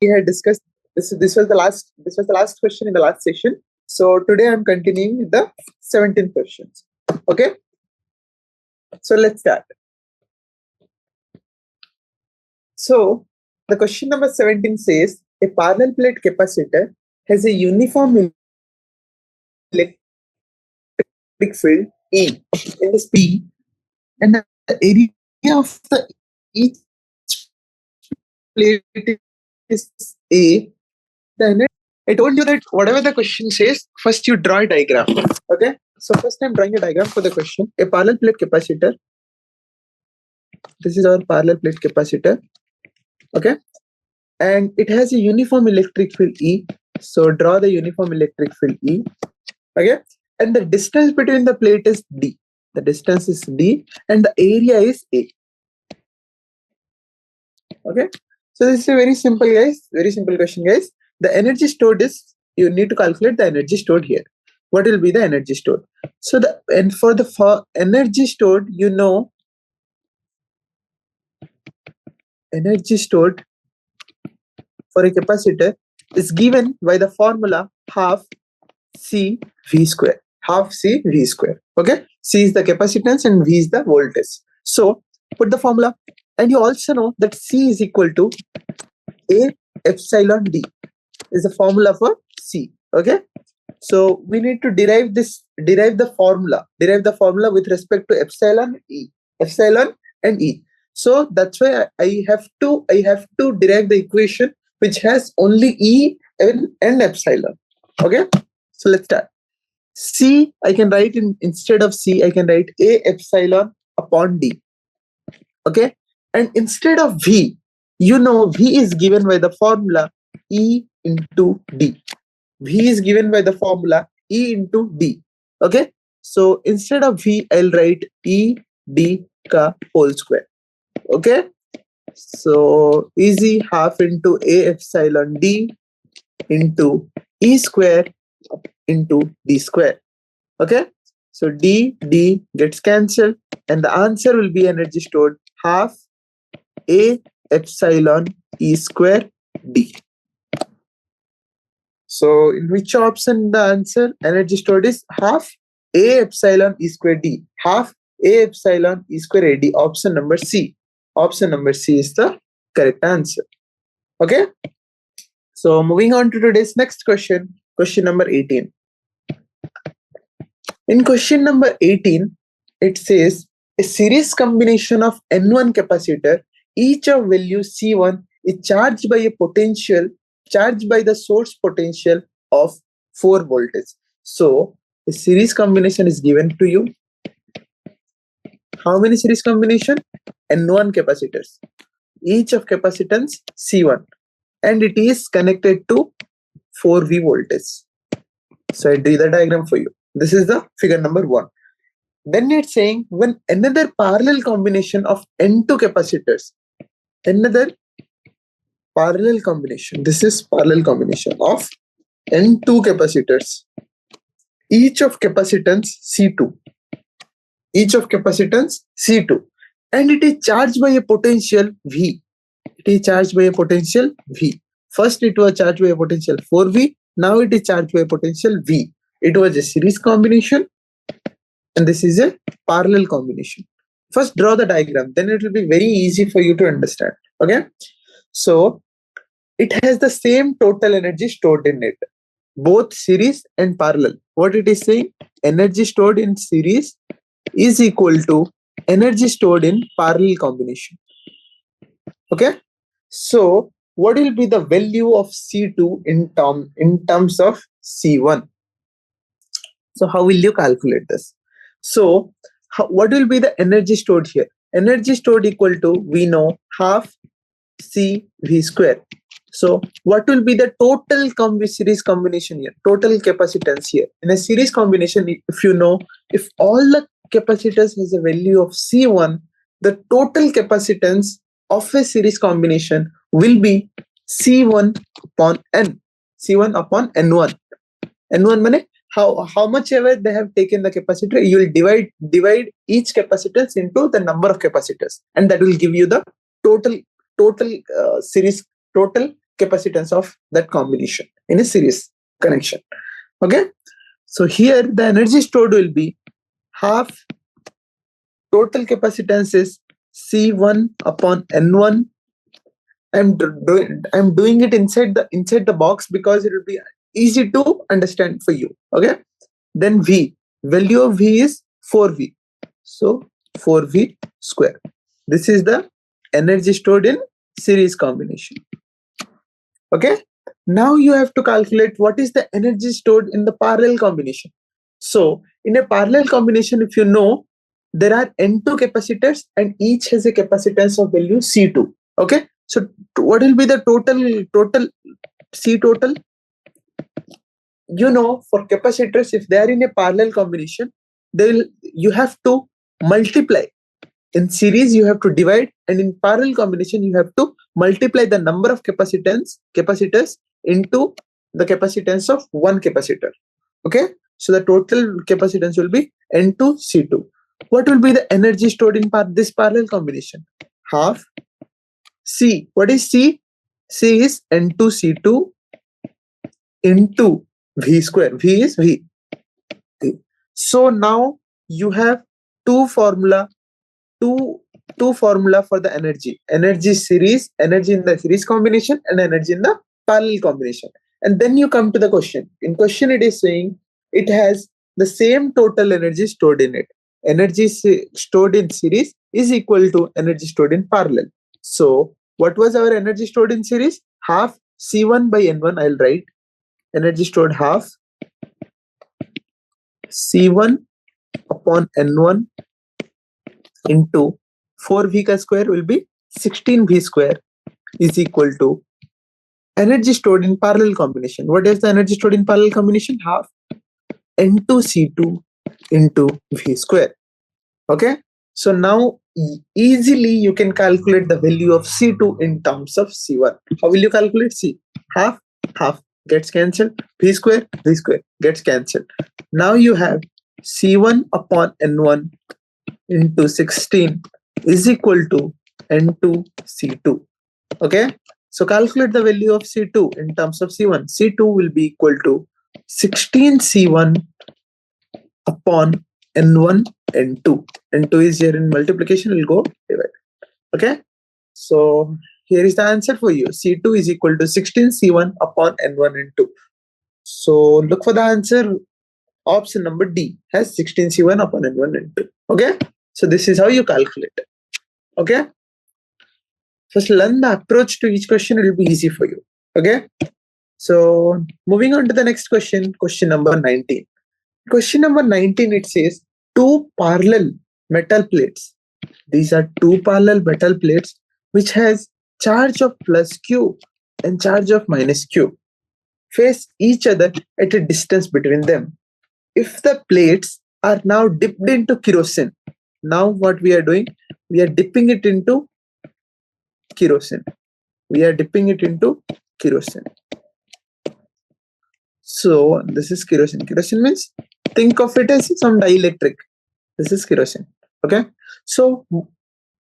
had discussed this. This was the last question in the last session. So today I'm continuing with the 17 questions. Okay. So let's start. So the question number 17 says a parallel plate capacitor has a uniform electric field E in this P, and the area of the each plate is A. Then I told you that whatever the question says, first you draw a diagram. Okay. So first I'm drawing a diagram for the question. A parallel plate capacitor. This is our parallel plate capacitor. Okay. And it has a uniform electric field E. So draw the uniform electric field E. Okay. And the distance between the plate is D. The distance is D and the area is A. Okay. So this is a very simple, guys. Very simple question, guys. The energy stored is, you need to calculate the energy stored here. What will be the energy stored? So for energy stored, you know, energy stored for a capacitor is given by the formula half C V square. Half C V square. Okay. C is the capacitance and V is the voltage. So put the formula, and you also know that C is equal to A epsilon D is the formula for C. Okay. So we need to derive the formula with respect to epsilon and E. So that's why I have to derive the equation which has only E and epsilon. Okay. So let's start. C, I can write instead of C, I can write A epsilon upon D. Okay. And instead of V, you know V is given by the formula E into D. V is given by the formula E into D. Okay. So instead of V, I'll write E D ka whole square. Okay. So easy, half into A epsilon D into E square into D square. Okay. So D gets cancelled, and the answer will be energy stored half A epsilon E square D. So in which option the answer energy stored is half A epsilon E square D, half A epsilon E square A D. Option number C. Option number C is the correct answer. Okay. So moving on to today's next question, question number 18. In question number 18, it says a series combination of N1 capacitor, each of value C1 is charged by the source potential of 4 voltage. So a series combination is given to you. How many series combination? N1 capacitors, each of capacitance C1, and it is connected to 4V voltage. So I drew the diagram for you. This is the figure number 1. Then it's saying when another parallel combination of N2 capacitors, another parallel combination, this is parallel combination of N2 capacitors, each of capacitance C2, and it is charged by a potential V. First it was charged by a potential 4V, now it is charged by a potential V. It was a series combination and this is a parallel combination. First draw the diagram, then it will be very easy for you to understand. Okay. So it has the same total energy stored in it, both series and parallel. What it is saying, energy stored in series is equal to energy stored in parallel combination. Okay. So what will be the value of C2 in terms of C1? So how will you calculate this? So what will be the energy stored here? Energy stored equal to, we know, half C V square. So what will be the total series combination here? Total capacitance here. In a series combination, if you know, if all the capacitors has a value of C1, the total capacitance of a series combination will be C1 upon N. C1 upon N1. N1 means how much ever they have taken the capacitor, you will divide each capacitance into the number of capacitors, and that will give you the total capacitance of that combination in a series connection. Okay, so here the energy stored will be half total capacitance is C1 upon N1. I'm doing it inside the box because it will be easy to understand for you. Okay, then V, value of V is 4V, so 4V square. This is the energy stored in series combination. Okay, now you have to calculate what is the energy stored in the parallel combination. So in a parallel combination, if you know, there are N2 capacitors and each has a capacitance of value C2. Okay, so what will be the total C total? You know, for capacitors, if they are in a parallel combination, you have to multiply. In series you have to divide, and in parallel combination you have to multiply the number of capacitors into the capacitance of one capacitor. Okay, so the total capacitance will be N2 C2. What will be the energy stored in this parallel combination? Half C. What is C? C is N2 C2 into V square. V is V. So now you have two formula for the energy series, energy in the series combination and energy in the parallel combination. And then you come to the question. In question it is saying it has the same total energy stored in it. Energy stored in series is equal to energy stored in parallel. So what was our energy stored in series? Half C1 by N1. I'll write energy stored half C1 upon N1 into 4V square will be 16V square is equal to energy stored in parallel combination. What is the energy stored in parallel combination? Half N2 C2 into V square. Okay, so now easily you can calculate the value of C2 in terms of C1. How will you calculate C? Half gets cancelled, V square gets cancelled. Now you have C1 upon N1 into 16 is equal to N2 C2. Okay, so calculate the value of C2 in terms of C1. C2 will be equal to 16 C1 upon N1 N2. N2 is here in multiplication, will go divide. Okay, so here is the answer for you. C2 is equal to 16 C1 upon N1 N2. So look for the answer. Option number D has 16 C1 upon N1 N2. Okay, so this is how you calculate it. Okay, first learn the approach to each question. It will be easy for you. Okay, so moving on to the next question, question number 19. Question number 19, it says two parallel metal plates. These are two parallel metal plates which has charge of plus Q and charge of minus Q face each other at a distance between them. If the plates are now dipped into kerosene, now what we are doing, we are dipping it into kerosene. So this is kerosene. Kerosene means, think of it as some dielectric. This is kerosene. Okay, so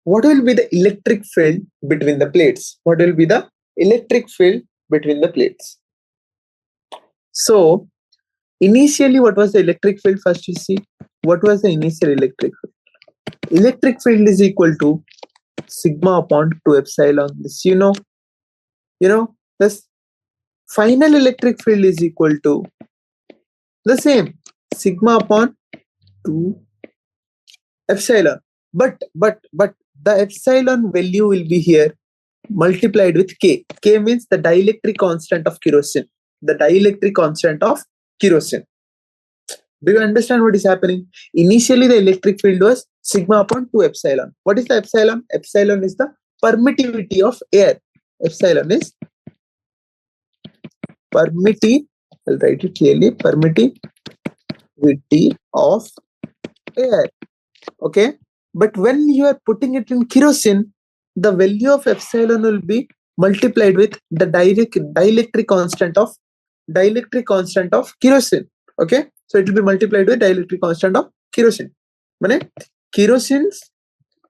what will be the electric field between the plates? So initially, what was the electric field? First you see, what was the initial electric field? Electric field is equal to sigma upon 2 epsilon. This you know, this final electric field is equal to the same, sigma upon 2 epsilon. But the epsilon value will be here multiplied with K. K means the dielectric constant of kerosene. Do you understand what is happening? Initially, the electric field was sigma upon 2 epsilon. What is the epsilon? Epsilon is the permittivity of air. Epsilon is I'll write it clearly, permittivity of air. Okay, but when you are putting it in kerosene, the value of epsilon will be multiplied with the dielectric constant of kerosene. Okay, so it will be multiplied with dielectric constant of kerosene. Kerosene's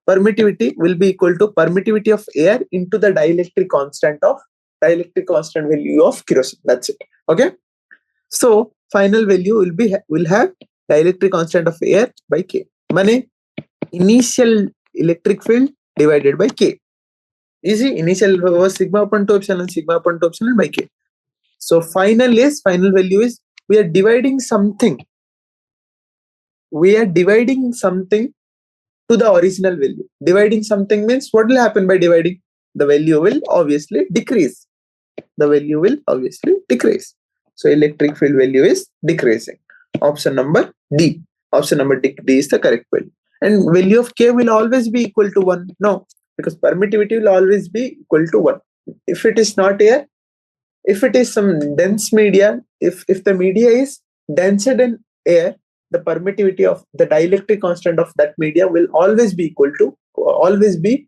permittivity will be equal to permittivity of air into the dielectric constant of dielectric constant value of kerosene. That's it. Okay. So final value will have dielectric constant of air by K. Money initial electric field divided by K. Easy. Initial was sigma upon 2 epsilon, sigma upon 2 epsilon by K. So final value is we are dividing something. We are dividing something to the original value. Dividing something means what will happen by dividing? The value will obviously decrease. The value will obviously decrease. So electric field value is decreasing. Option number D. Option number D is the correct value. And value of K will always be equal to 1. No, because permittivity will always be equal to 1. If it is not air, if it is some dense media, if the media is denser than air, the permittivity of the dielectric constant of that media will always be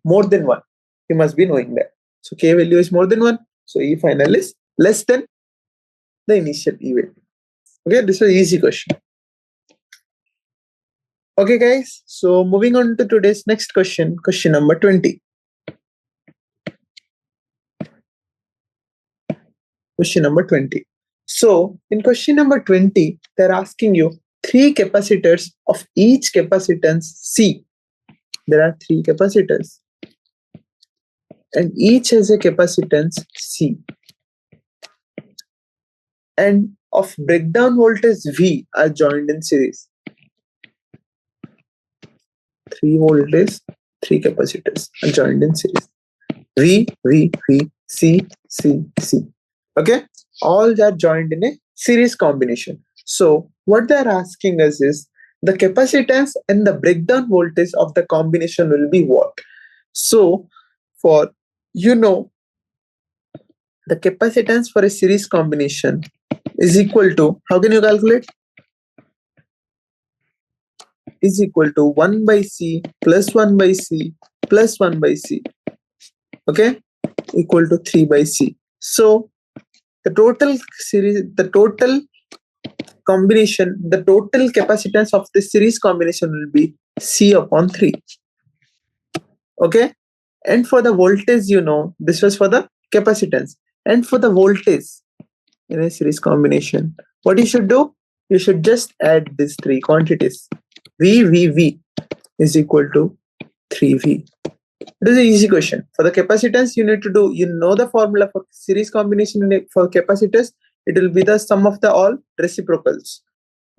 more than 1. You must be knowing that. So K value is more than 1. So E final is less than the initial E value. Okay, this is an easy question. Okay, guys. So moving on to today's next question, question number 20. Question number 20. So in question number 20, they're asking you 3 capacitors of each capacitance C. There are 3 capacitors and each has a capacitance C. And of breakdown voltage V are joined in series. 3 voltage, 3 capacitors are joined in series. V, C, C, C. Okay, all are joined in a series combination. So what they're asking us is the capacitance and the breakdown voltage of the combination will be what? So for the capacitance for a series combination is equal to, how can you calculate? Is equal to 1 by C plus 1 by C plus 1 by C. Okay, equal to 3 by C. So the total series, the total combination, the total capacitance of the series combination will be C upon 3. Okay, and for the voltage, this was for the capacitance. And for the voltage in a series combination, what you should do? You should just add these 3 quantities. V is equal to 3V. It is an easy question. For the capacitance, you need to do, the formula for series combination for capacitors, it will be the sum of the all reciprocals.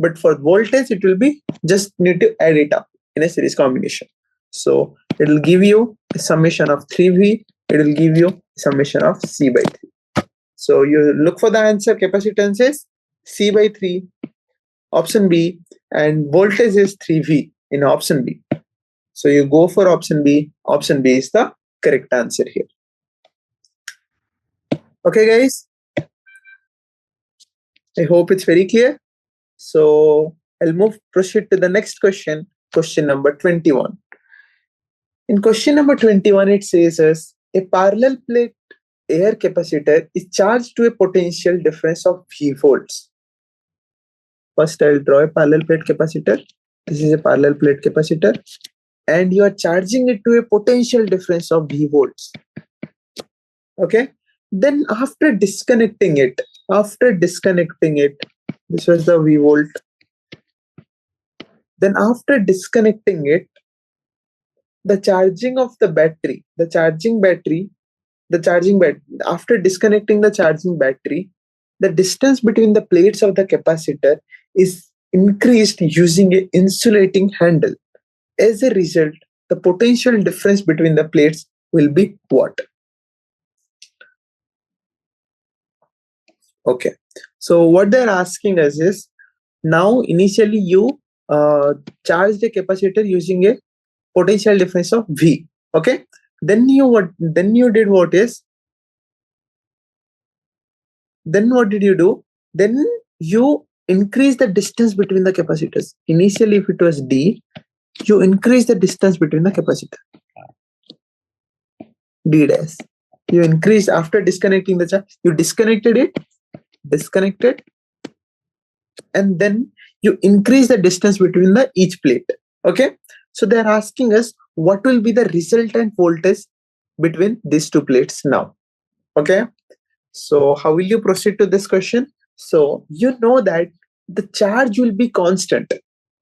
But for voltage, it will be just need to add it up in a series combination. So it will give you a summation of 3V. It will give you a summation of C by 3. So you look for the answer. Capacitance is C by 3, option B, and voltage is 3V in option B. So you go for option B. Option B is the correct answer here. Okay, guys. I hope it's very clear. So I'll proceed to the next question, question number 21. In question number 21, it says as a parallel plate air capacitor is charged to a potential difference of V volts. First, I'll draw a parallel plate capacitor. This is a parallel plate capacitor. And you are charging it to a potential difference of V volts. Okay. Then after disconnecting it, this was the V volt. Then after disconnecting it, the charging of the battery, after disconnecting the charging battery, the distance between the plates of the capacitor is increased using an insulating handle. As a result, the potential difference between the plates will be what? Okay, so what they're asking us is, now initially you charged the capacitor using a potential difference of V. Okay, then what did you do? Then you increase the distance between the capacitors. Initially, if it was D, you increase the distance between the capacitor. D dash. You increase after disconnecting the charge. You disconnected, and then you increase the distance between each plate. Okay. So they are asking us what will be the resultant voltage between these 2 plates now. Okay. So how will you proceed to this question? So you know that the charge will be constant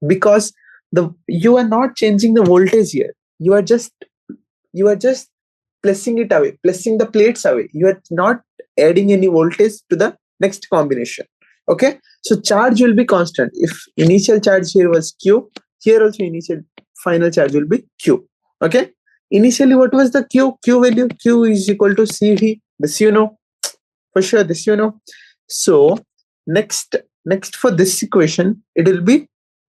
because you are not changing the voltage here. You are just placing it away, placing the plates away. You are not adding any voltage to the next combination. Okay, so charge will be constant. If initial charge here was Q, here also initial final charge will be Q. Okay, initially what was the Q value? Q is equal to CV. This you know for sure. This you know. So next for this equation, it will be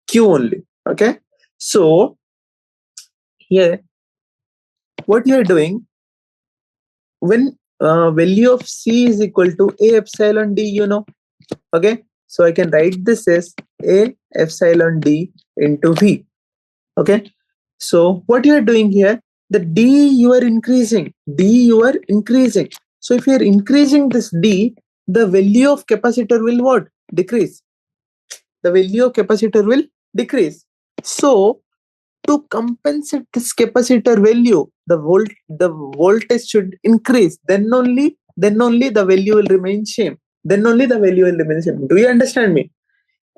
Q only. Okay, so here what you are doing when value of C is equal to A epsilon D, you know. Okay, so I can write this as A epsilon D into V. Okay, so what you are doing here, the D you are increasing, so if you are increasing this D, the value of capacitor will what? Decrease. The value of capacitor will decrease. So to compensate this capacitor value, the voltage should increase. Then only the value will remain same. Do you understand me?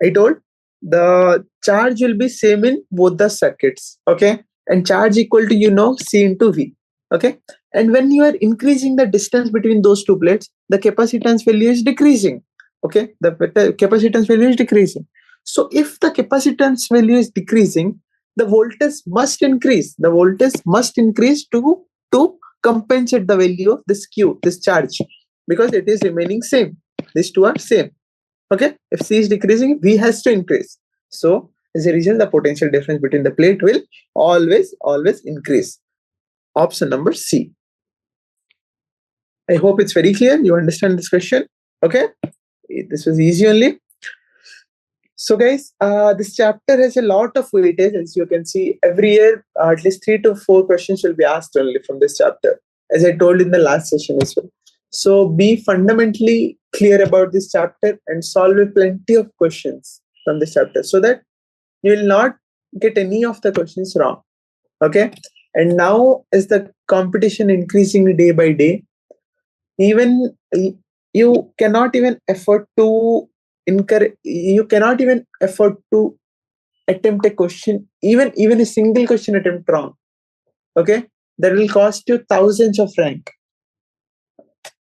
I told the charge will be same in both the circuits. Okay, and charge equal to C into V. Okay, and when you are increasing the distance between those two plates, the capacitance value is decreasing. Okay, the capacitance value is decreasing. So if the capacitance value is decreasing, the voltage must increase. The voltage must increase to compensate the value of this Q, this charge, because it is remaining same. These two are same. Okay, if C is decreasing, V has to increase. So as a result, the potential difference between the plate will always increase. Option number C. I hope it's very clear. You understand this question. Okay, this was easy only. So guys, this chapter has a lot of weightage. As you can see, every year at least 3 to 4 questions will be asked only from this chapter, as I told in the last session as well. So be fundamentally clear about this chapter and solve plenty of questions from this chapter, so that you will not get any of the questions wrong. Okay, and now as the competition increasing day by day, even you cannot even afford to attempt a question, even a single question attempt wrong. Okay, that will cost you thousands of rank.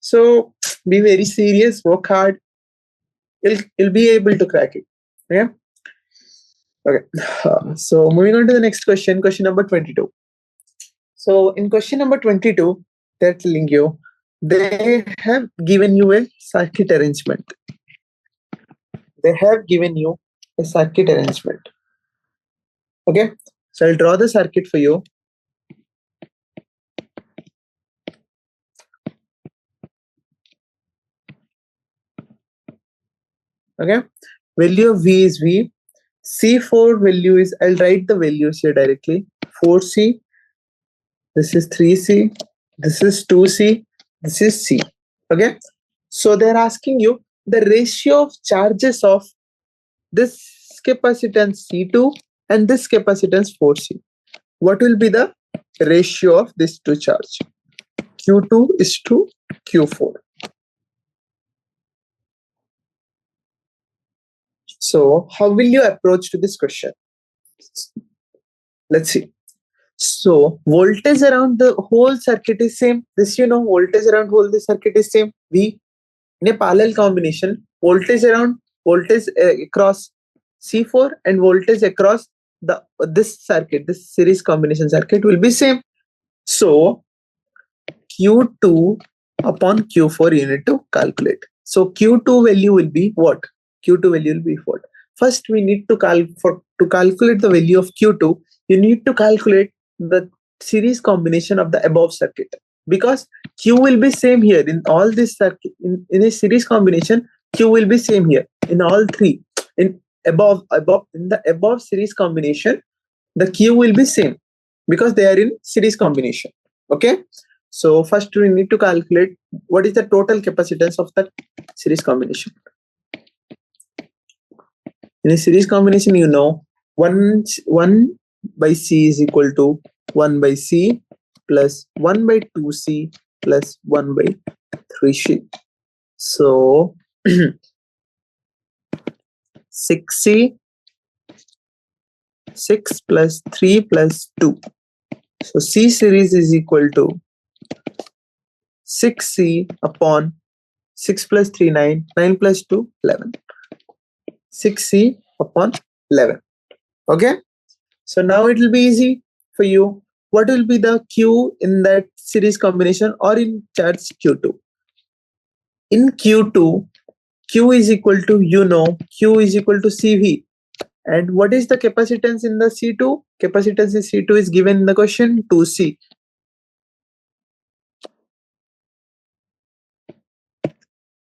So be very serious, work hard. You'll be able to crack it. Okay. Okay. So moving on to the next question number 22. So in question number 22, they're telling you they have given you a circuit arrangement. Okay. So I'll draw the circuit for you. Okay. Value of V is V. C4 value is, I'll write the values here directly. 4C. This is 3C. This is 2C. This is C. Okay. So they're asking you the ratio of charges of this capacitance C2 and this capacitance 4C. What will be the ratio of these two charge? Q2 is to Q4. So how will you approach to this question? Let's see. So voltage around the whole circuit is same. This voltage around whole the circuit is same. V in a parallel combination, voltage across C4 and voltage across this series combination circuit will be same. So Q2 upon Q4 you need to calculate. So Q2 value will be what? First we need to calculate the value of Q2. You need to calculate the series combination of the above circuit, because Q will be same here in all this circuit. In a series combination, Q will be same here in all three. In the above series combination, the Q will be same because they are in series combination. Okay, so first we need to calculate what is the total capacitance of that series combination. In a series combination, 1 by C is equal to 1 by C plus 1 by 2C plus 1 by 3C. So 6C, 6 plus 3 plus 2. So C series is equal to 6C upon 6 plus 3, 9, 9 plus 2, 11. 6C upon 11. Okay. So now it will be easy for you. What will be the Q in that series combination or in charge Q2? In Q2, Q is equal to, Q is equal to CV. And what is the capacitance in the C2? Capacitance in C2 is given in the question 2C.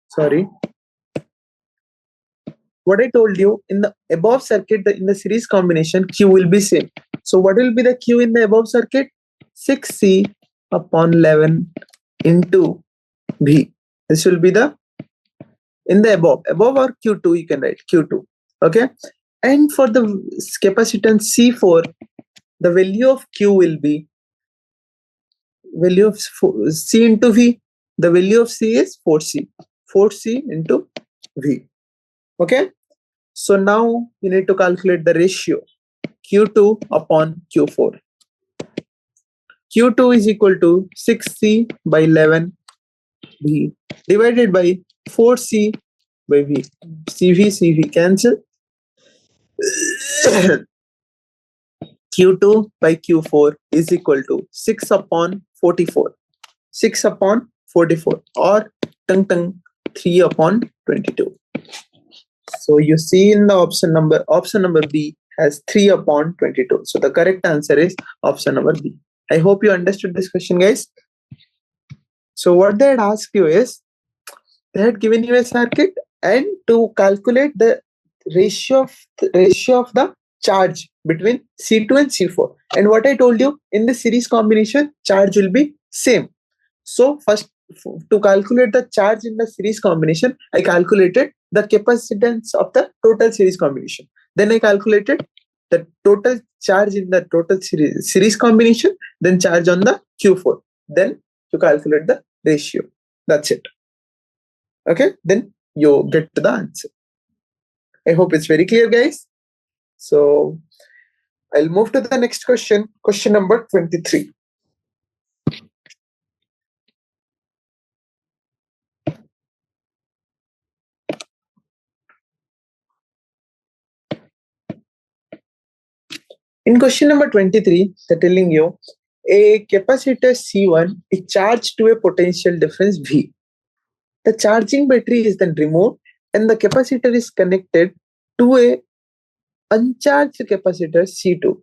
Sorry. What I told you in the above circuit, in the series combination, Q will be same. So what will be the Q in the above circuit? 6C upon 11 into V. This will be the in the above or Q2 you can write Q2. Okay. And for the capacitance C4, the value of Q will be value of C into V. The value of C is 4C. 4C into V. Okay. So now you need to calculate the ratio Q2 upon Q4. Q2 is equal to 6C by 11 V divided by 4C by V. CV cancel. Q2 by Q4 is equal to 6 upon 44. 6 upon 44 or 3 upon 22. So you see in the option number B has 3 upon 22. So the correct answer is option number B. I hope you understood this question, guys. So what they had asked you is, they had given you a circuit and to calculate the ratio of the charge between C2 and C4. And what I told you, in the series combination, charge will be same. So first, to calculate the charge in the series combination, I calculated the capacitance of the total series combination. Then I calculated the total charge in the total series combination, then charge on the Q4. Then you calculate the ratio. That's it. Okay, then you get to the answer. I hope it's very clear, guys. So I'll move to the next question, question number 23. In question number 23, they're telling you a capacitor C1 is charged to a potential difference V. The charging battery is then removed and the capacitor is connected to a uncharged capacitor C2.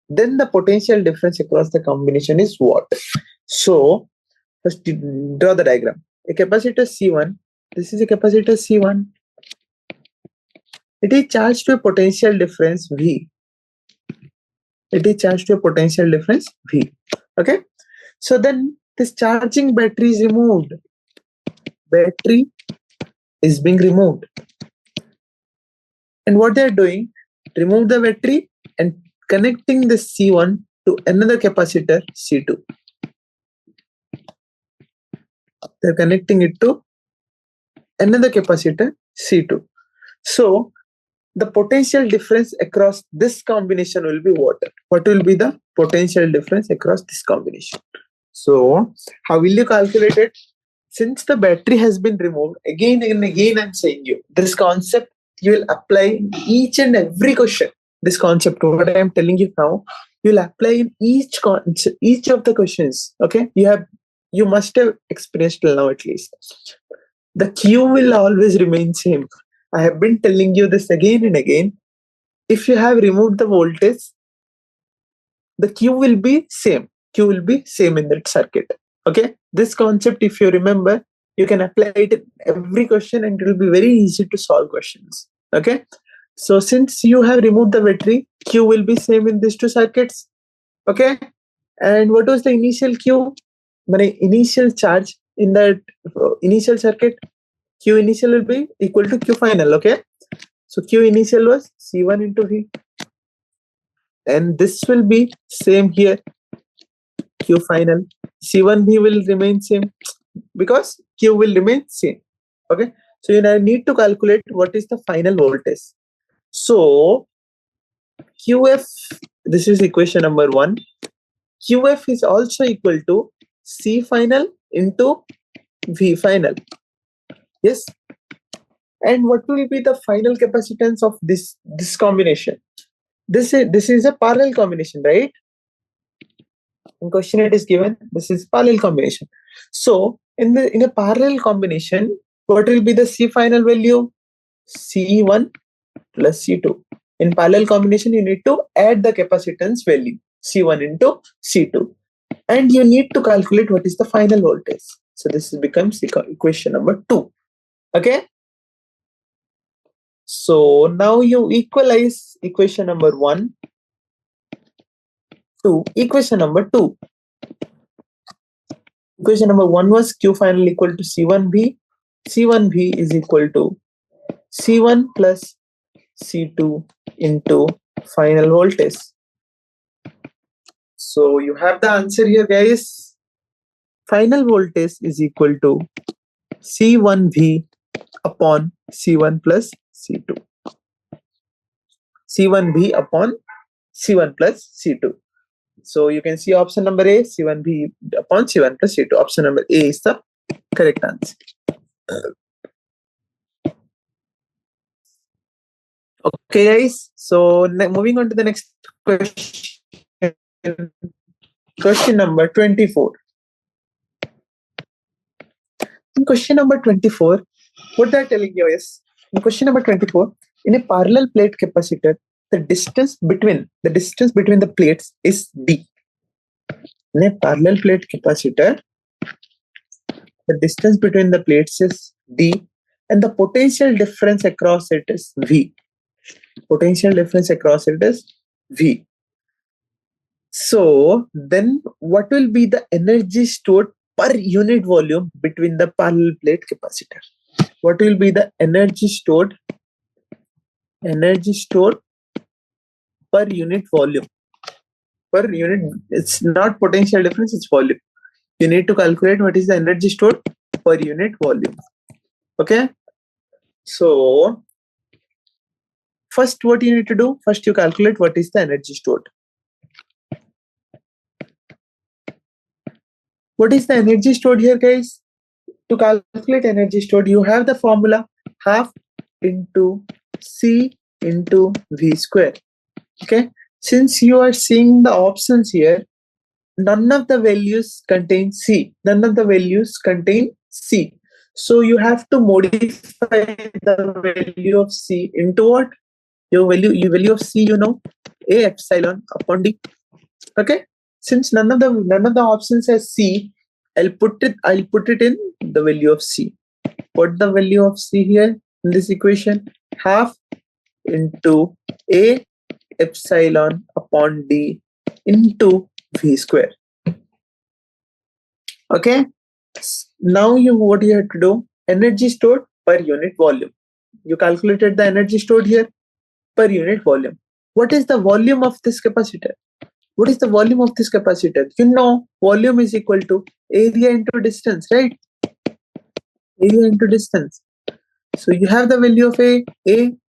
Then the potential difference across the combination is what? So first draw the diagram. A capacitor C1, this is a capacitor C1. It is charged to a potential difference V. It is charged to a potential difference V. Okay. So then this charging battery is removed. Battery is being removed. And what they are doing, remove the battery and connecting the C1 to another capacitor C2. They're connecting it to another capacitor C2. So the potential difference across this combination will be what? What will be the potential difference across this combination? So how will you calculate it? Since the battery has been removed, again and again I'm saying you, this concept you will apply in each and every question. This concept, what I am telling you now, you will apply in each of the questions. Okay, you must have experienced till now at least. The Q will always remain same. I have been telling you this again and again. If you have removed the voltage, the Q will be same. Q will be same in that circuit. Okay, this concept, if you remember, you can apply it in every question and it will be very easy to solve questions. Okay, so since you have removed the battery, Q will be same in these two circuits. Okay, and what was the initial Q? My initial charge in that initial circuit, Q initial will be equal to Q final. Okay, so Q initial was C1 into V, and this will be same here. Q final, C1 V will remain same because Q will remain same. Okay, so you now need to calculate what is the final voltage. So QF, this is equation number 1. QF is also equal to C final into V final. Yes. And what will be the final capacitance of this combination? This is a parallel combination, right? In question it is given this is parallel combination. So in a parallel combination, what will be the C final value? C1 plus C2. In parallel combination, you need to add the capacitance value C1 into C2, and you need to calculate what is the final voltage. So this becomes equation number 2. Okay. So now you equalize equation number 1 to equation number 2. Equation number 1 was Q final equal to C1V. C1V is equal to C1 plus C2 into final voltage. So you have the answer here, guys. Final voltage is equal to C1V upon C1 plus C2. C1V upon C1 plus C2. So you can see option number A, C1V upon C1 plus C2. Option number A is the correct answer. Okay, guys. So moving on to the next question. Question number 24. In question number 24, what they are telling you is, in question number 24, in a parallel plate capacitor, the distance between the plates is D. In a parallel plate capacitor, the distance between the plates is D, and the potential difference across it is V. Potential difference across it is V. So then what will be the energy stored per unit volume between the parallel plate capacitor? What will be the energy stored per unit volume? Per unit, it's not potential difference, it's volume. You need to calculate what is the energy stored per unit volume. Okay. So first what you need to do, first you calculate what is the energy stored. What is the energy stored here, guys? To calculate energy stored, you have the formula half into C into V square. Okay. Since you are seeing the options here, none of the values contain C. None of the values contain C. So you have to modify the value of C into what? Your value of C, you know, A epsilon upon D. Okay. Since none of the options has C, I'll put it in the value of C. What the value of C here in this equation? Half into A epsilon upon D into V square. Okay. Now what you have to do? Energy stored per unit volume. You calculated the energy stored here per unit volume. What is the volume of this capacitor? What is the volume of this capacitor? You know, volume is equal to area into distance, right? Area into distance. So you have the value of A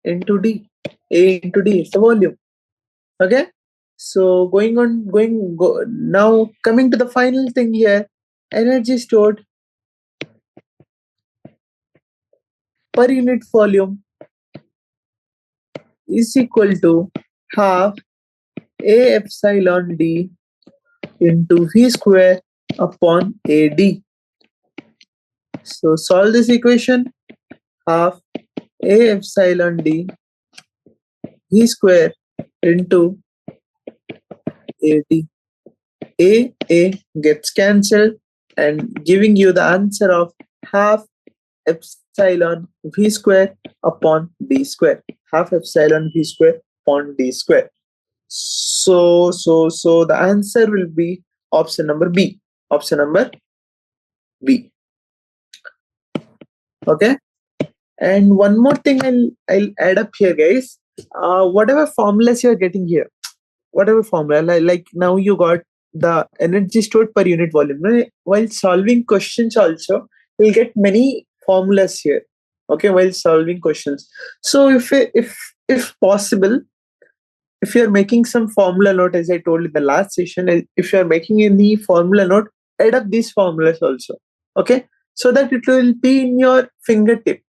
into D. A into D is the volume. Okay. So now coming to the final thing here, energy stored per unit volume is equal to half A epsilon D into V square upon AD. So solve this equation. Half A epsilon D V square into AD. A gets cancelled and giving you the answer of half epsilon V square upon D square. Half epsilon V square upon D square. So the answer will be option number B. Option number B. Okay. And one more thing I'll add up here, guys. Whatever formulas you're getting here, whatever formula, like now you got the energy stored per unit volume. While solving questions also, you'll get many formulas here, okay, while solving questions. So if possible, if you're making some formula note, as I told in the last session, if you're making any formula note, add up these formulas also, okay, so that it will be in your fingertip.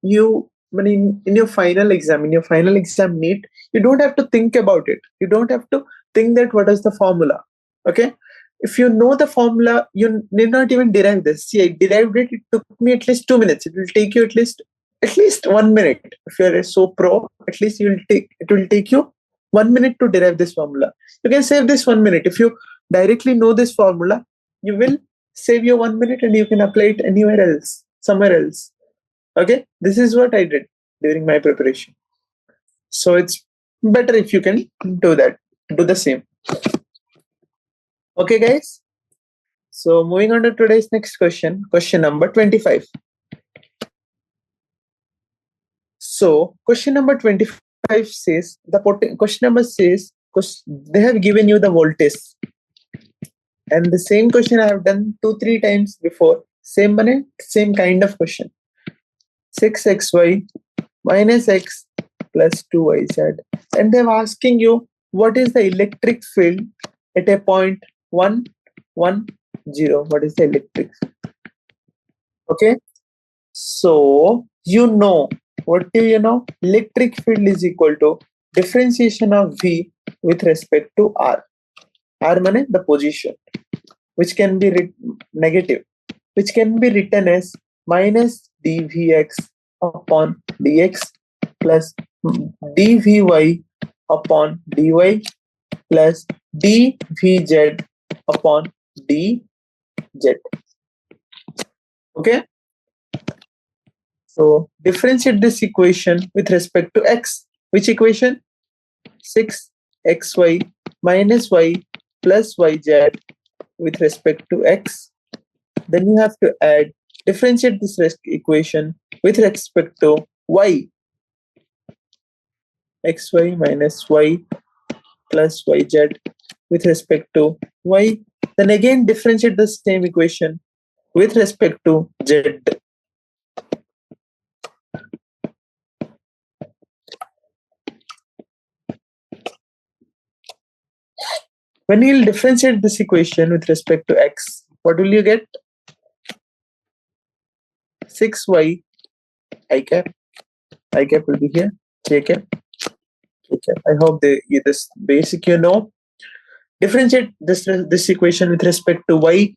When in your final exam, NEET, you don't have to think about it. You don't have to think that what is the formula, okay. If you know the formula, you need not even derive this. See, I derived it. It took me at least 2 minutes. It will take you at least 1 minute. If you are so pro, at least it will take you 1 minute to derive this formula. You can save this 1 minute. If you directly know this formula, you will save your 1 minute and you can apply it anywhere else, somewhere else. Okay, this is what I did during my preparation. So it's better if you can do that, do the same. Okay, guys. So moving on to today's next question, question number 25. So question number 25 says, they have given you the voltage. And the same question I have done 2-3 times before. Same kind of question. 6xy minus x plus 2yz. And they're asking you, what is the electric field at a point 1, 1, 0? What is the electric field? Okay. So, what do you know? Electric field is equal to differentiation of V with respect to R. R means the position, which can be negative, which can be written as minus dvx upon dx plus dvy upon dy plus dvz upon dz. Okay. So differentiate this equation with respect to x. Which equation? 6xy minus y plus yz with respect to x. Then you have to differentiate this equation with respect to y. Xy minus y plus yz with respect to y. Then again differentiate the same equation with respect to z. When you'll differentiate this equation with respect to x, what will you get? 6y I cap will be here, j cap, k cap. I hope this basic you know. Differentiate this equation with respect to y,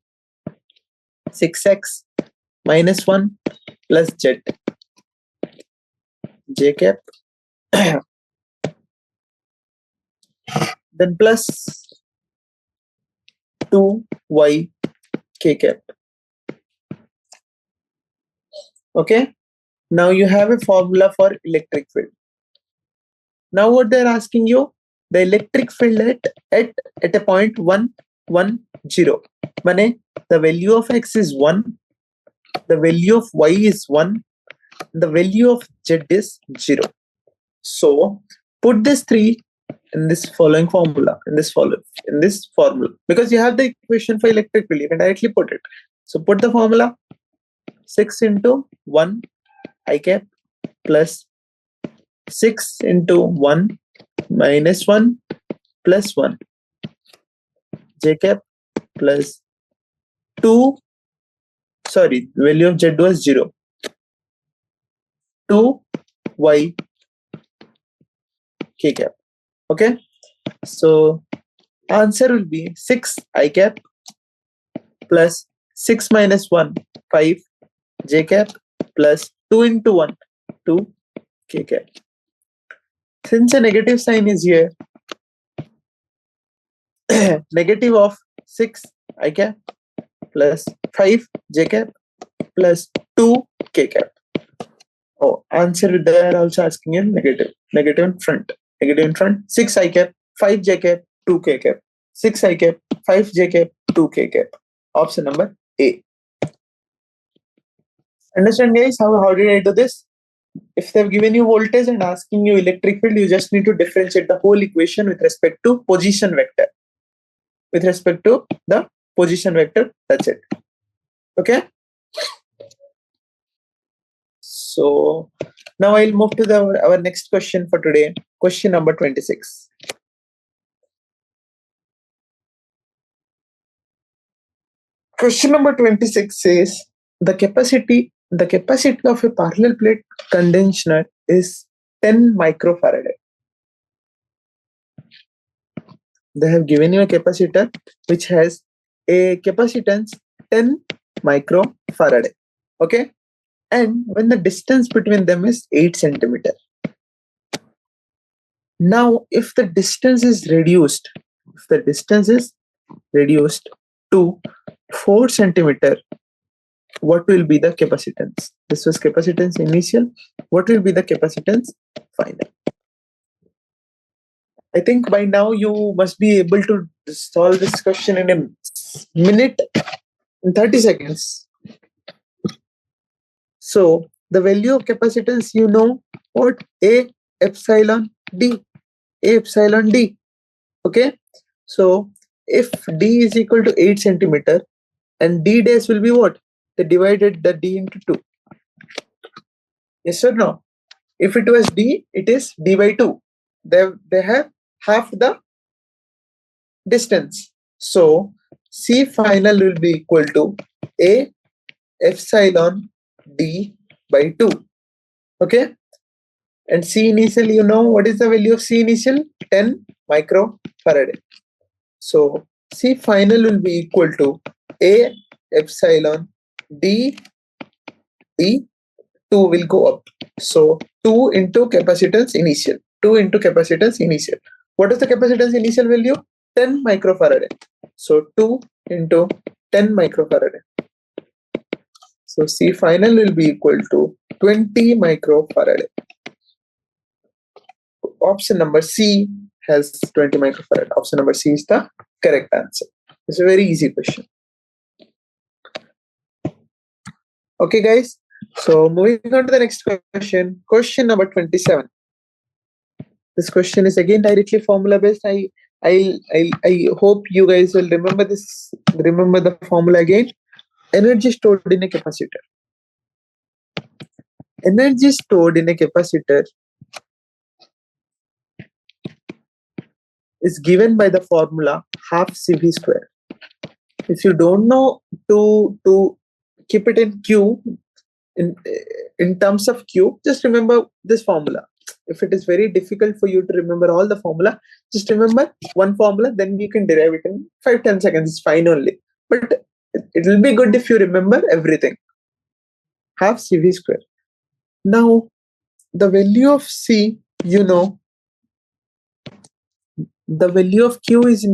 6x minus 1 plus z, j cap, then plus 2y k cap. Okay, now you have a formula for electric field. Now what they're asking you, the electric field at a point 1, 1, 0. Mane, the value of x is 1, the value of y is 1, the value of z is 0. So put this 3 in this following formula, in this formula, because you have the equation for electric field, you can directly put it. So put the formula, 6 into 1 I cap plus 6 into 1 minus 1 plus 1 j cap plus 2, sorry, value of z was 0, 2 y k cap. Okay, so answer will be 6 I cap plus 6 minus 1 5 j cap plus 2 into 1 2 k cap. Since a negative sign is here, negative of 6 I cap plus 5 j cap plus 2 k cap. Oh, answer they are also asking in negative in front, 6 I cap 5 j cap 2 k cap, 6 I cap 5 j cap 2 k cap. Option number A. Understand, guys? How did I do this? If they've given you voltage and asking you electric field, you just need to differentiate the whole equation with respect to position vector. With respect to the position vector, that's it. Okay. So now I'll move to our next question for today. Question number 26. Question number 26 says the capacity of a parallel plate condenser is 10 microfarad. They have given you a capacitor which has a capacitance 10 microfarad. Okay, and when the distance between them is 8 centimeter. Now, if the distance is reduced, to 4 centimeter, what will be the capacitance? This was capacitance initial. What will be the capacitance final? I think by now you must be able to solve this question in a minute and 30 seconds. So the value of capacitance, you know what? A epsilon D. A epsilon D. Okay. So if D is equal to 8 centimeter and D dash will be what? They divided the D into 2. Yes or no? If it was D, it is D by 2. They have half the distance. So C final will be equal to A epsilon D by 2. Okay. And C initial, you know what is the value of C initial? 10 microfarad. So C final will be equal to A epsilon D 2 will go up. So 2 into capacitance initial. 2 into capacitance initial. What is the capacitance initial value? 10 microfarad. So 2 into 10 microfarad. So C final will be equal to 20 microfarad. Option number C has 20 microfarad. Option number C is the correct answer. It's a very easy question. Okay, guys. So moving on to the next question. Question number 27. This question is again directly formula based. I hope you guys will remember this. Remember the formula again. Energy stored in a capacitor. Energy stored in a capacitor is given by the formula half CV square. If you don't know to keep it in Q, in terms of Q, just remember this formula. If it is very difficult for you to remember all the formula, just remember one formula, then you can derive it in 5-10 seconds. It's fine only. But it will be good if you remember everything. Half CV square. Now, the value of C, you know, the value of Q is,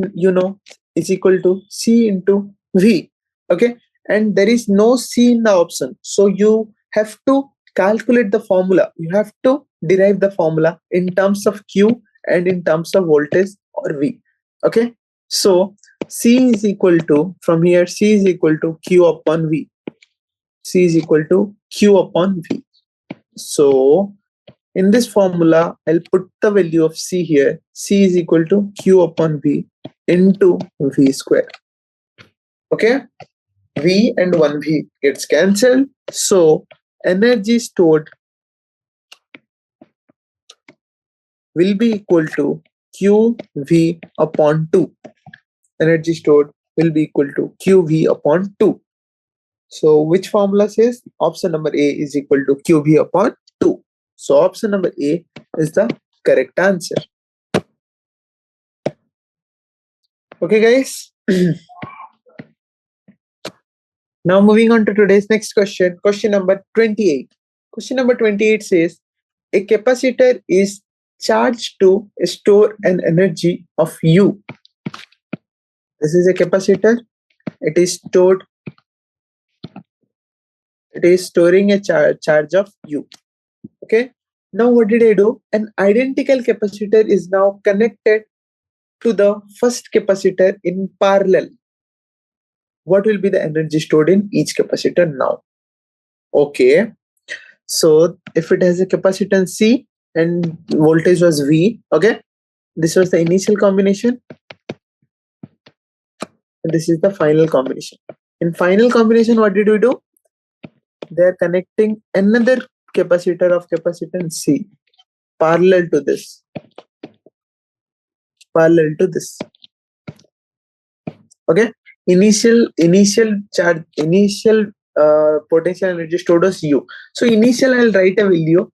is equal to C into V. Okay. And there is no C in the option. So you have to calculate the formula. You have to derive the formula in terms of Q and in terms of voltage or V. Okay. So C is equal to, from here, C is equal to Q upon V. C is equal to Q upon V. So in this formula, I'll put the value of C here. C is equal to Q upon V into V square. Okay. V and 1V gets cancelled. So energy stored will be equal to QV upon 2. Energy stored will be equal to QV upon 2. So which formula says option number A is equal to QV upon 2. So option number A is the correct answer. Okay, guys. Now moving on to today's next question. Question number 28. Question number 28 says a capacitor is charged to store an energy of U. This is a capacitor. It is storing a charge of U. Okay. Now what did I do? An identical capacitor is now connected to the first capacitor in parallel. What will be the energy stored in each capacitor now? Okay. So if it has a capacitance C and voltage was V, okay, this was the initial combination. And this is the final combination. In final combination, what did we do? They are connecting another capacitor of capacitance C parallel to this. Okay, initial charge, initial potential energy stored as U. So initial, I'll write a value.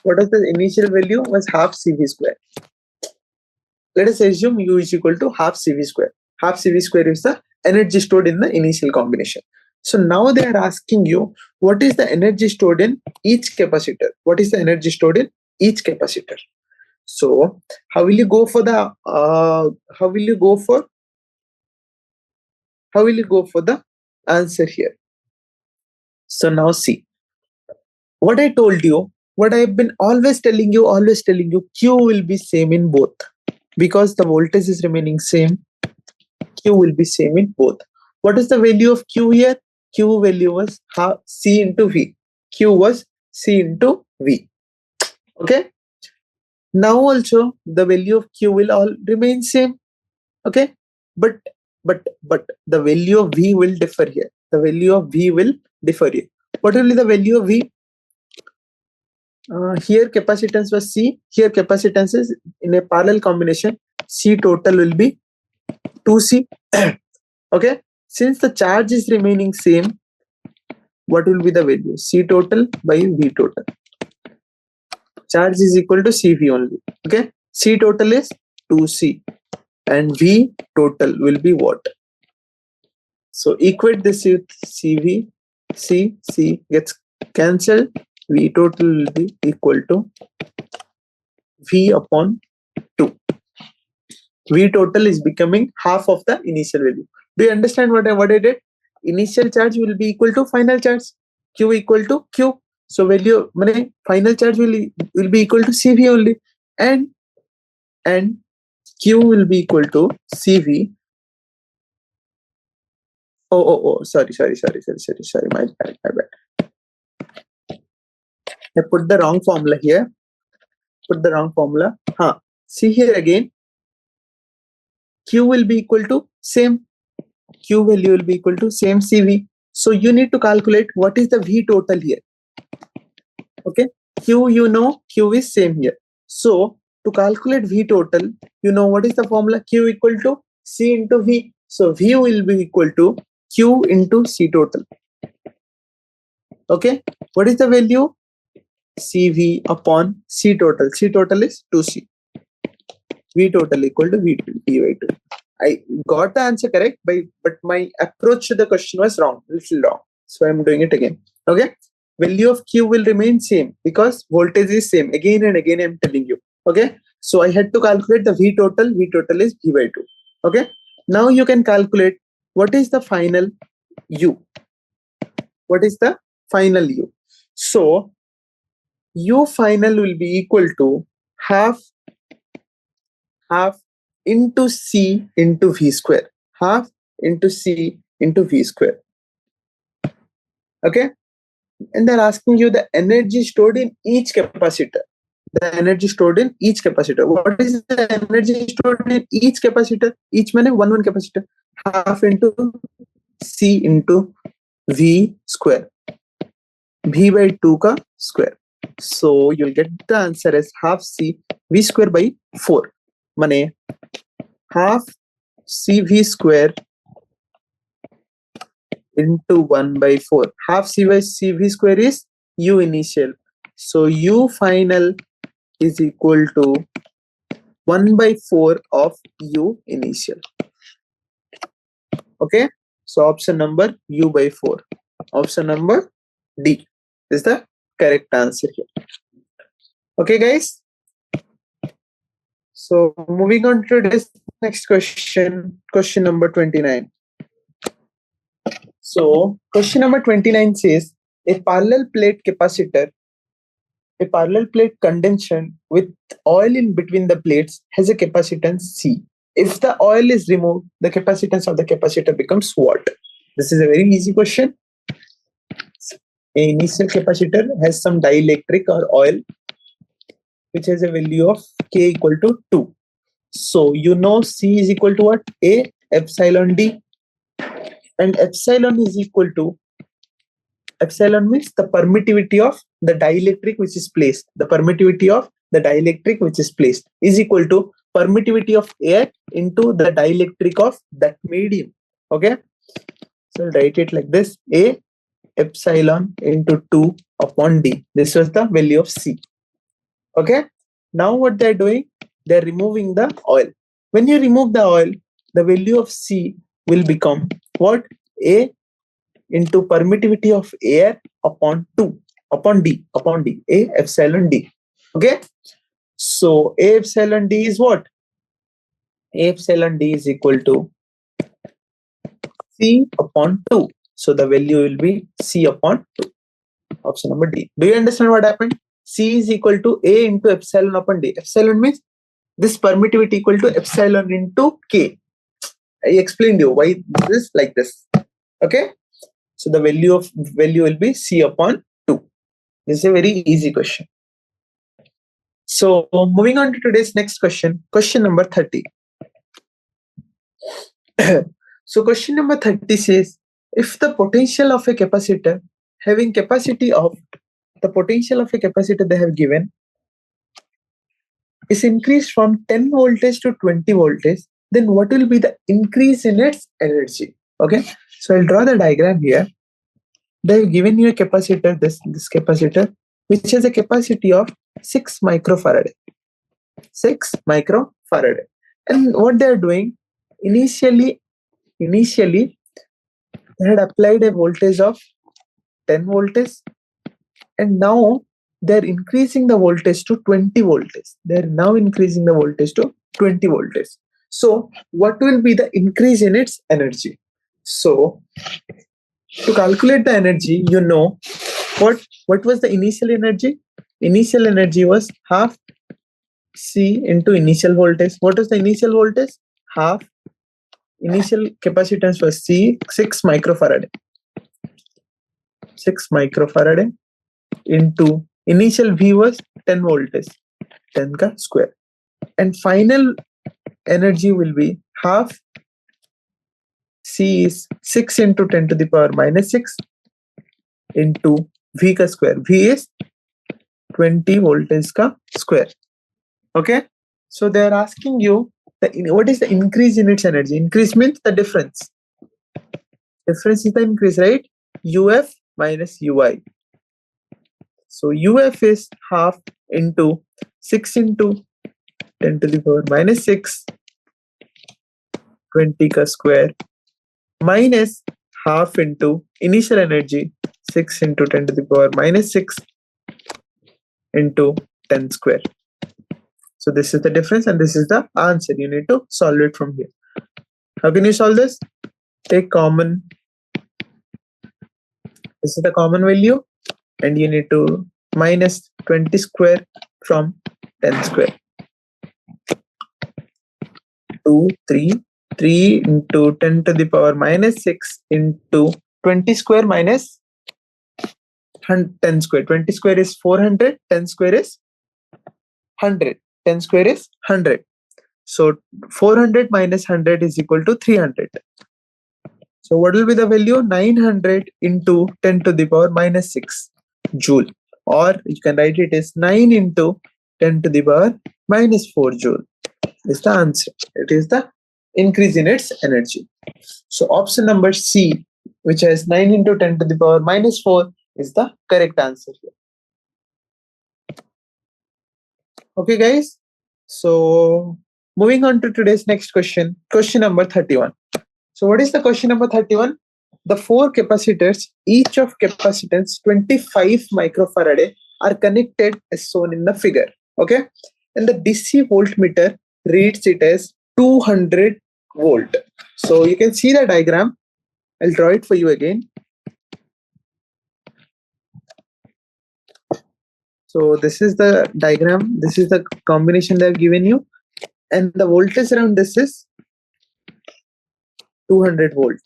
What is the initial value? Was half CV square. Let us assume U is equal to half CV square. Half CV square is the energy stored in the initial combination. So now they are asking you, what is the energy stored in each capacitor? What is the energy stored in each capacitor? So how will you go for the answer here? So now see, what I told you, what I've been always telling you, Q will be same in both, because the voltage is remaining same. Q will be same in both. What is the value of Q here? Q value was C into V. Q was C into V. Okay. Now also the value of Q will all remain same. Okay. But the value of V will differ here. The value of V will differ here. What will be the value of V? Here capacitance was C. Here capacitance is in a parallel combination. C total will be 2C. Okay. Since the charge is remaining same, what will be the value? C total by V total. Charge is equal to CV only. Okay. C total is 2C and V total will be what? So equate this with CV. C gets cancelled. V total will be equal to V upon 2. V total is becoming half of the initial value. Do you understand what I did? Initial charge will be equal to final charge. Q equal to Q. So value, final charge will be equal to CV only, and Q will be equal to CV. Sorry. My bad. I put the wrong formula here. See here again. Q will be equal to same. Q value will be equal to same CV. So you need to calculate what is the V total here. Okay. Q, Q is same here. So to calculate V total, what is the formula? Q equal to C into V. So V will be equal to Q into C total. Okay. What is the value? CV upon C total. C total is 2C. V total equal to V by 2. I got the answer correct, but my approach to the question was little wrong. So I'm doing it again. Okay. Value of Q will remain same because voltage is same. Again and again I'm telling you. Okay. So I had to calculate the V total. V total is V by 2. Okay. Now you can calculate what is the final U. What is the final U? So U final will be equal to half into C into V square. Half into C into V square. Okay. And they're asking you the energy stored in each capacitor. The energy stored in each capacitor. What is the energy stored in each capacitor? Each means one capacitor. Half into C into V square. V by 2 ka square. So you'll get the answer as half C V square by 4. Mane half CV square into 1 by 4. Half CV square is U initial. So U final is equal to 1 by 4 of U initial. Okay. So option number U by 4. Option number D is the correct answer here. Okay, guys. So moving on to this next question, question number 29. So question number 29 says a parallel plate condenser with oil in between the plates has a capacitance C. If the oil is removed, the capacitance of the capacitor becomes what? This is a very easy question. A initial capacitor has some dielectric or oil which has a value of K equal to 2. So C is equal to what? A epsilon D. And epsilon is equal to, epsilon means the permittivity of the dielectric which is placed, the permittivity of the dielectric which is placed is equal to permittivity of air into the dielectric of that medium. Okay, so I'll write it like this: A epsilon into 2 upon D. This was the value of C. Okay, now what they're doing, they're removing the oil. When you remove the oil, the value of C will become what? A into permittivity of air upon 2 upon D, A epsilon D. Okay, so A epsilon D is what? A epsilon D is equal to C upon 2. So the value will be C upon 2. Option number D. Do you understand what happened? C is equal to A into epsilon upon D. Epsilon means this permittivity equal to epsilon into K. I explained you why this like this. Okay. So the value will be C upon 2. This is a very easy question. So moving on to today's next question, question number 30. So question number 30 says, if the potential of a capacitor having capacity of the potential of a capacitor they have given is increased from 10 voltage to 20 voltage, then what will be the increase in its energy? Okay, so I'll draw the diagram here. They have given you a capacitor, this capacitor, which has a capacity of 6 microfarad. 6 microfarad. And what they are doing, initially they had applied a voltage of 10 voltage, and now they're increasing the voltage to 20 voltage. They're now increasing the voltage to 20 voltage. So what will be the increase in its energy? So to calculate the energy, you know what was the initial energy? Initial energy was half C into initial voltage. What was the initial voltage? Half. Initial capacitance was C, 6 microfarad. 6 microfarad into initial V was 10 voltage, 10 ka square. And final energy will be half C is 6 into 10 to the power minus 6 into V ka square. V is 20 voltage ka square. Okay, so they are asking you what is the increase in its energy? Increase means the difference. Difference is the increase, right? UF minus UI. So UF is half into 6 into 10 to the power minus 6, 20 ka square, minus half into initial energy 6 into 10 to the power minus 6 into 10 square. So this is the difference and this is the answer. You need to solve it from here. How can you solve this? Take common. This is the common value and you need to minus 20 square from 10 square. 2, 3 into 10 to the power minus 6 into 20 square minus 10 square. 20 square is 400, 10 square is 100. 10 square is 100. So 400 minus 100 is equal to 300. So what will be the value? 900 into 10 to the power minus 6 joule. Or you can write it as 9 into 10 to the power minus 4 joule. Is the answer. It is the increase in its energy. So option number C, which has 9 into 10 to the power minus 4, is the correct answer here. Okay, guys. So moving on to today's next question, question number 31. So what is the question number 31? The 4 capacitors, each of capacitance 25 microfarad, are connected as shown in the figure. Okay, and the DC voltmeter reads it as 200 volt. So you can see the diagram. I'll draw it for you again. So this is the diagram. This is the combination they have given you. And the voltage around this is 200 volt.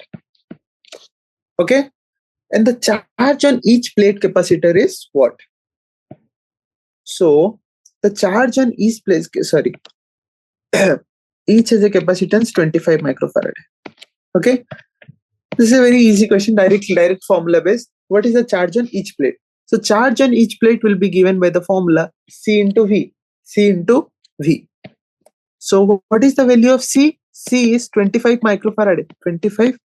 Okay. And the charge on each plate capacitor is what? So the charge on each plate, sorry, each has a capacitance 25 microfarad. Okay. This is a very easy question, direct formula based. What is the charge on each plate? So charge on each plate will be given by the formula C into V. C into V. So what is the value of C? C is 25 microfarad. 25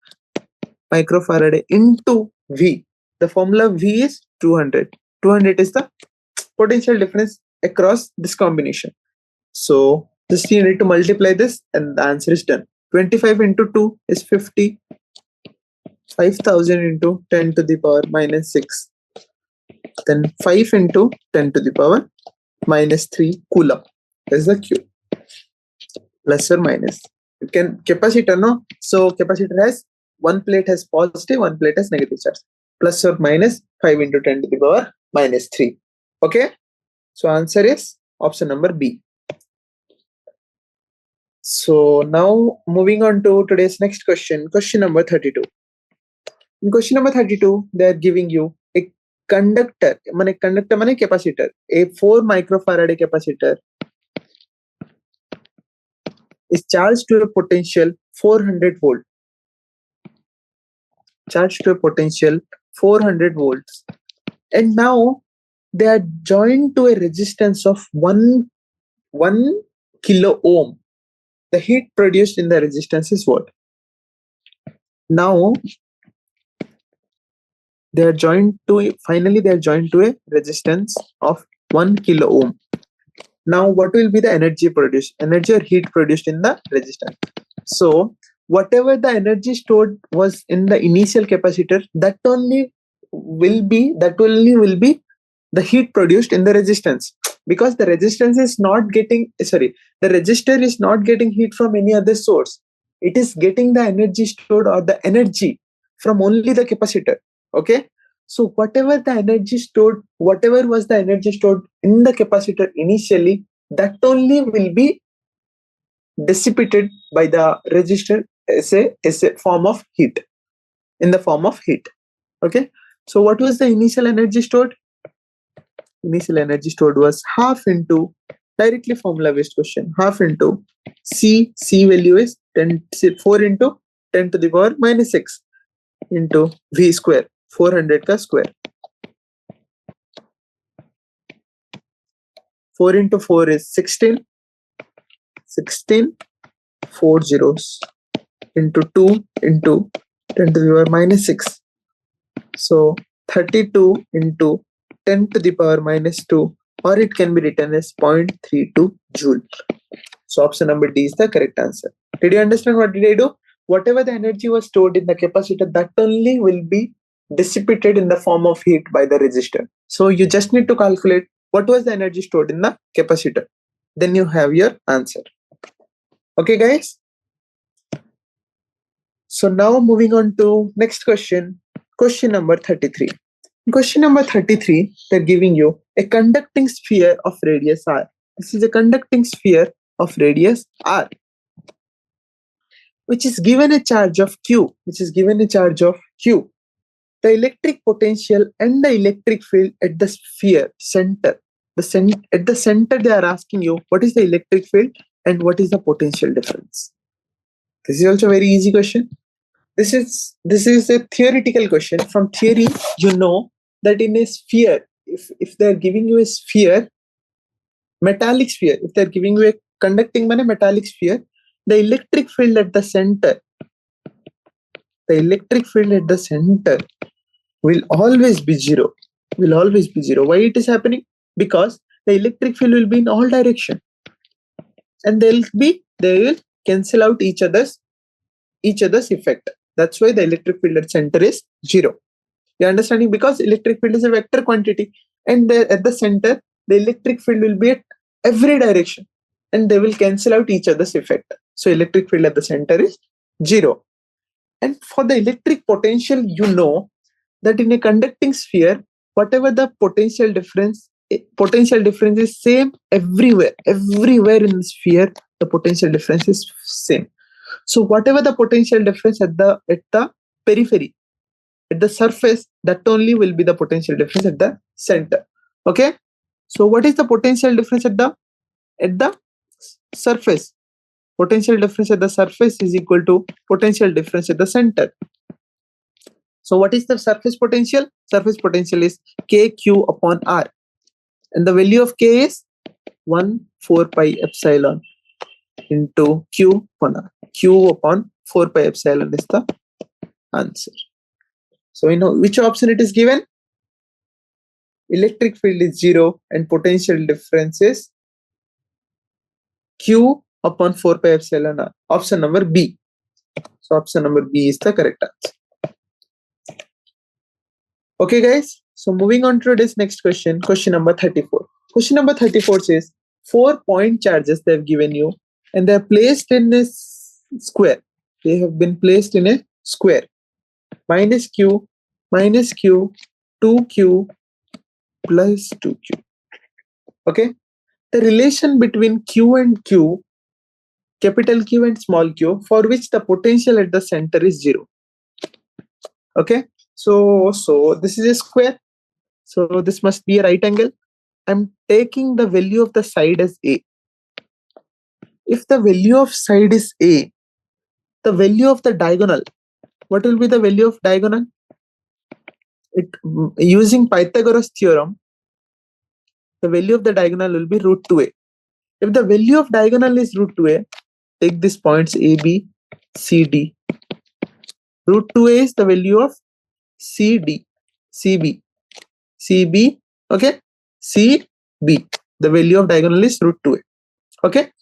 microfarad into V. The formula V is 200. 200 is the potential difference across this combination. So just you need to multiply this and the answer is done. 25 into 2 is 50. 5000 into 10 to the power minus 6. Then 5 into 10 to the power minus 3 coulomb is the Q. Plus or minus. You can capacitor, no? So capacitor has one plate has positive, one plate has negative charge. Plus or minus 5 into 10 to the power minus 3. Okay? So answer is option number B. So now moving on to today's next question, question number 32. In question number 32, they are giving you a conductor, capacitor, a 4 microfarad capacitor is charged to a potential 400 volt. Charged to a potential 400 volts. And now they are joined to a resistance of 1 kilo ohm. The heat produced in the resistance is what? Now they are joined to a resistance of 1 kilo ohm. Now what will be the energy produced? Energy or heat produced in the resistance. So whatever the energy stored was in the initial capacitor, that only will be the heat produced in the resistance, because the resistance is not getting the resistor is not getting heat from any other source. It is getting the energy stored or the energy from only the capacitor. Okay, so whatever was the energy stored in the capacitor initially, that only will be dissipated by the resistor as a form of heat, in the form of heat. Okay, so what was the initial energy stored? Initial energy stored was half into, directly formula based question, half into C value is 4 into 10 to the power minus 6 into V square, 400 ka square. 4 into 4 is 16, 4 zeros into 2 into 10 to the power minus 6. So 32 into 10 to the power minus 2, or it can be written as 0.32 joule. So option number D is the correct answer. Did you understand what did I do? Whatever the energy was stored in the capacitor, that only will be dissipated in the form of heat by the resistor. So you just need to calculate what was the energy stored in the capacitor. Then you have your answer. Okay, guys? So now moving on to next question, question number 33. In question number 33, they're giving you a conducting sphere of radius r. This is a conducting sphere of radius r, which is given a charge of Q, The electric potential and the electric field at the sphere center. At the center, they are asking you what is the electric field and what is the potential difference. This is also a very easy question. This is a theoretical question. From theory, you know that in a sphere, if they're giving you a sphere, metallic sphere, if they're giving you a conducting metallic sphere, the electric field at the center will always be zero. Why it is happening? Because the electric field will be in all direction, and they will cancel out each other's effect. That's why the electric field at center is zero. You're understanding? Because electric field is a vector quantity, and at the center, the electric field will be at every direction, and they will cancel out each other's effect. So electric field at the center is zero. And for the electric potential, you know that in a conducting sphere, whatever the potential difference is same everywhere. Everywhere in the sphere, the potential difference is same. So whatever the potential difference at the periphery, at the surface, that only will be the potential difference at the center. Okay. So what is the potential difference at the surface? Potential difference at the surface is equal to potential difference at the center. So what is the surface potential? Surface potential is KQ upon R. And the value of K is 1 4 pi epsilon into Q upon R. Q upon 4 pi epsilon is the answer. So we know which option it is given. Electric field is 0 and potential difference is Q upon 4 pi epsilon R. Option number B. So option number B is the correct answer. Okay guys, so moving on to this next question, question number 34. Question number 34 says 4 point charges they have given you and they are placed in a square. They have been placed in a square. Minus Q, 2Q plus 2Q. Okay, the relation between Q and Q, capital Q and small q, for which the potential at the center is 0. Okay, so this is a square, so this must be a right angle. I'm taking the value of the side as A. If the value of side is A, the value of the diagonal, what will be the value of diagonal? Using Pythagoras theorem, the value of the diagonal will be root 2A. If the value of diagonal is root 2A, take these points A, B, C, D. Root 2A is the value of CD, CB, CB, okay? CB, the value of diagonal is root 2A, okay?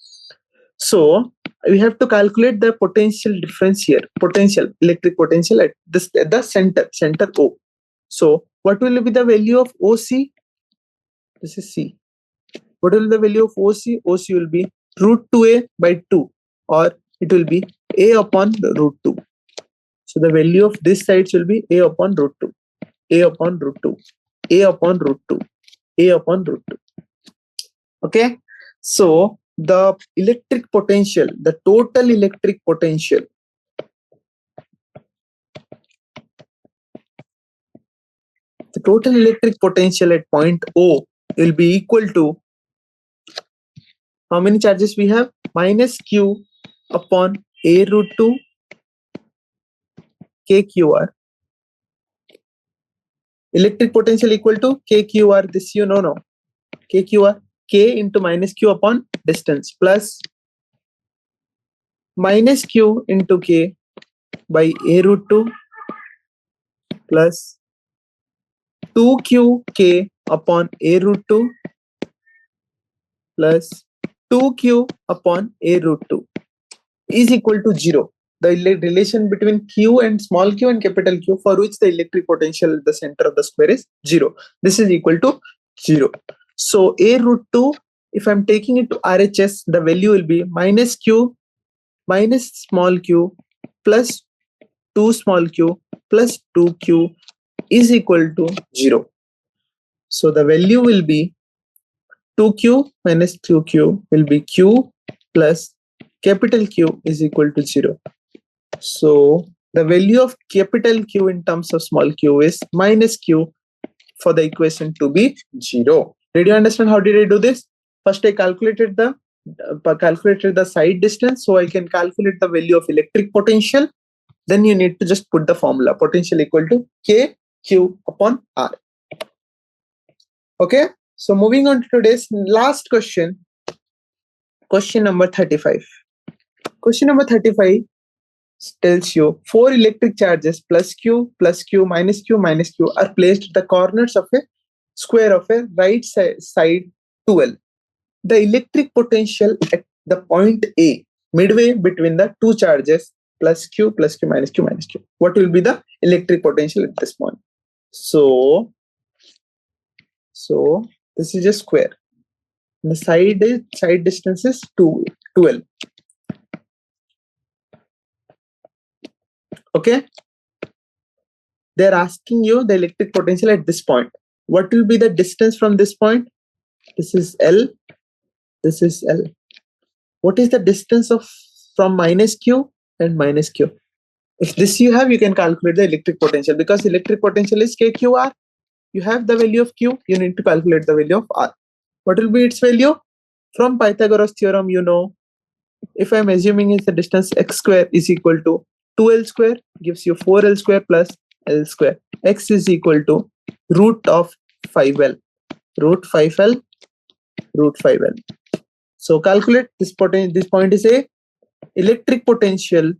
So we have to calculate the potential difference here, potential, electric potential at the center O. So what will be the value of OC? This is C. What will be the value of OC? OC will be root 2A by 2, or it will be A upon root 2. So the value of this sides will be A upon root 2, A upon root 2, A upon root 2, A upon root 2. Okay, so the electric potential, the total electric potential, the total electric potential at point O will be equal to, how many charges we have? Minus Q upon A root 2 KQR. Electric potential equal to KQR, this you know, no. KQR, K into minus Q upon distance plus minus Q into K by A root 2 plus 2QK upon A root 2 plus 2Q upon A root 2 is equal to 0. The relation between Q and small q and capital Q, for which the electric potential at the center of the square is 0. This is equal to 0. So A root 2, if I'm taking it to RHS, the value will be minus Q minus small q plus 2 small q plus 2Q is equal to 0. So the value will be 2Q minus 2Q will be Q plus capital Q is equal to 0. So the value of capital Q in terms of small q is minus Q for the equation to be 0. Did you understand how did I do this? First I calculated the side distance, so I can calculate the value of electric potential. Then you need to just put the formula, potential equal to KQ upon R. Okay, so moving on to today's last question, question number 35. Question number 35 tells you 4 electric charges plus Q minus Q are placed at the corners of a square of a right side 2L. The electric potential at the point A, midway between the two charges plus Q minus Q. What will be the electric potential at this point? So this is a square. The side distance is 2L. Okay. They're asking you the electric potential at this point. What will be the distance from this point? This is L. This is L. What is the distance from minus Q and minus Q? If this you have, you can calculate the electric potential, because electric potential is KQR. You have the value of Q, you need to calculate the value of R. What will be its value? From Pythagoras theorem, you know, if I'm assuming it's the distance x square is equal to 2L square, gives you 4L square plus L square. X is equal to root of 5L. Root 5L, root 5L. So calculate this potential. This point is a electric potential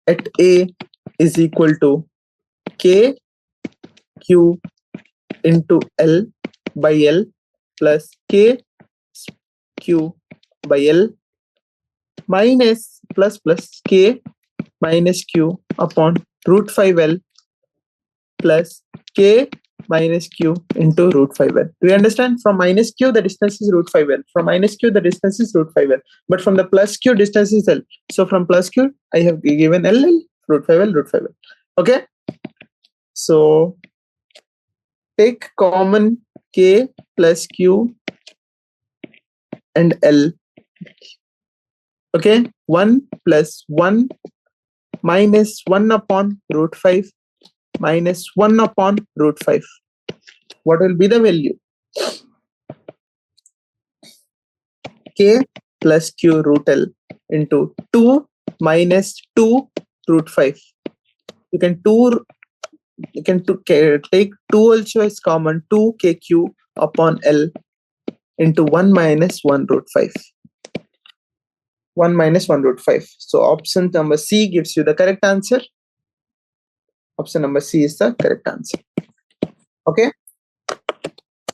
at A is equal to K Q into L by L plus K Q by L minus plus K minus Q upon root 5L plus K minus Q into root 5L. Do you understand? From minus Q, the distance is root 5L. From minus Q, the distance is root 5L. But from the plus Q, distance is L. So from plus Q, I have given L, root 5L, root 5L. Okay? So take common K plus Q and L. Okay? 1 plus 1 minus 1 upon root 5 minus 1 upon root 5. What will be the value? K plus Q root L into 2 minus 2 root 5. You can take 2 also as common, 2 KQ upon L into 1 minus 1 root 5. 1 minus 1 root 5. So option number C gives you the correct answer. Option number C is the correct answer. Okay.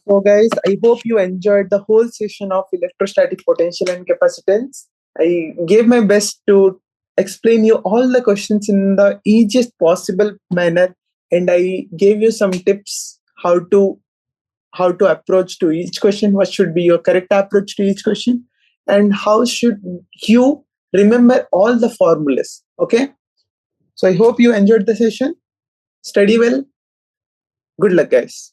So guys, I hope you enjoyed the whole session of electrostatic potential and capacitance. I gave my best to explain you all the questions in the easiest possible manner, and I gave you some tips how to approach to each question, what should be your correct approach to each question, and how should you remember all the formulas. Okay. So I hope you enjoyed the session. Study well. Good luck, guys.